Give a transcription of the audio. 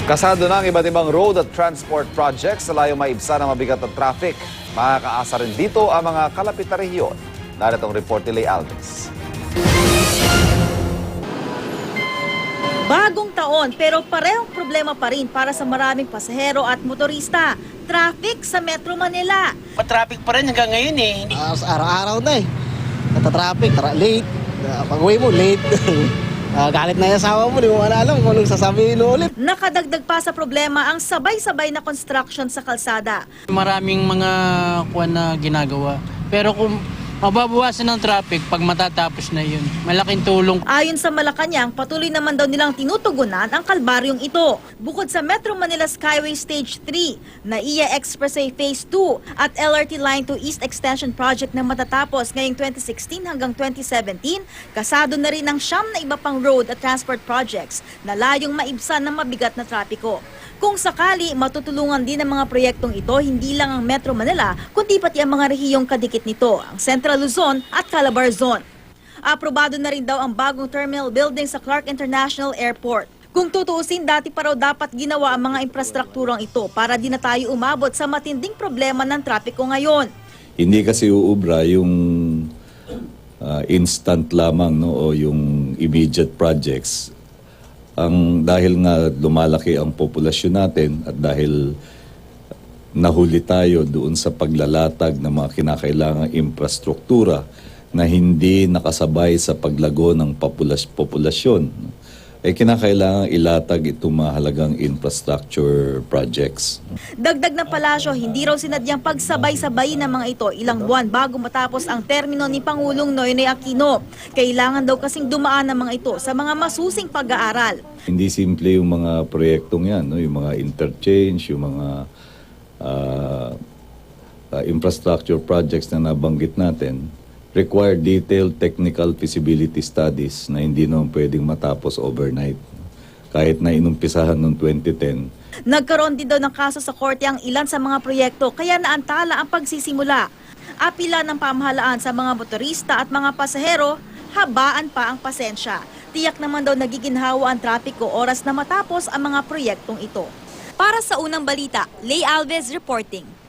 Kasado ng iba't ibang road at transport projects sa layong maibsan ang mabigat na traffic. Makakaasa rin dito ang mga kalapit na rehiyon. Narito ang report ni Lay Alves. Bagong taon pero parehong problema pa rin para sa maraming pasahero at motorista. Traffic sa Metro Manila. Pa-traffic pa rin hanggang ngayon eh. Araw-araw na eh. Nata-traffic, late. Pag-uwi mo, late. Galit na yung asawa mo, di mo alam kung anong sasabihin mo ulit. Nakadagdag pa sa problema ang sabay-sabay na construction sa kalsada. Maraming mga kuwan na ginagawa. Pero kung mababawasan ng traffic pag matatapos na yun, malaking tulong. Ayon sa Malacanang, patuloy naman daw nilang tinutugunan ang kalbaryong ito. Bukod sa Metro Manila Skyway Stage 3, NAIA Expressway Phase 2 at LRT Line 2 East Extension Project na matatapos ngayong 2016 hanggang 2017, kasado na rin ang 9 na iba pang road at transport projects na layong maibsan ng mabigat na trapiko. Kung sakali, matutulungan din ang mga proyektong ito hindi lang ang Metro Manila, kundi pati ang mga rehiyong kadikit nito, ang Central Luzon at Calabar Zone. Aprobado na rin daw ang bagong terminal building sa Clark International Airport. Kung tutuusin, dati pa raw dapat ginawa ang mga infrastrukturang ito para di na tayo umabot sa matinding problema ng trapiko ngayon. Hindi kasi uubra yung instant lamang, no, o yung immediate projects. Dahil nga lumalaki ang populasyon natin at dahil nahuli tayo doon sa paglalatag ng mga kinakailangang infrastruktura na hindi nakasabay sa paglago ng populasyon, ay kinakailangang ilatag itong mahalagang infrastructure projects. Dagdag na palasyo, hindi raw sinadyang pagsabay-sabay ng mga ito ilang buwan bago matapos ang termino ni Pangulong Noynoy Aquino. Kailangan daw kasing dumaan ng mga ito sa mga masusing pag-aaral. Hindi simple yung mga proyektong yan, no? Yung mga interchange, yung mga infrastructure projects na nabanggit natin, require detailed technical feasibility studies na hindi naman pwedeng matapos overnight. Kahit na inumpisahan noong 2010. Nagkaroon din daw ng kaso sa korte ang ilan sa mga proyekto kaya naantala ang pagsisimula. Apila ng pamahalaan sa mga motorista at mga pasahero, habaan pa ang pasensya. Tiyak naman daw nagiginhawa ang trapiko oras na matapos ang mga proyektong ito. Para sa unang balita, Lay Alves reporting.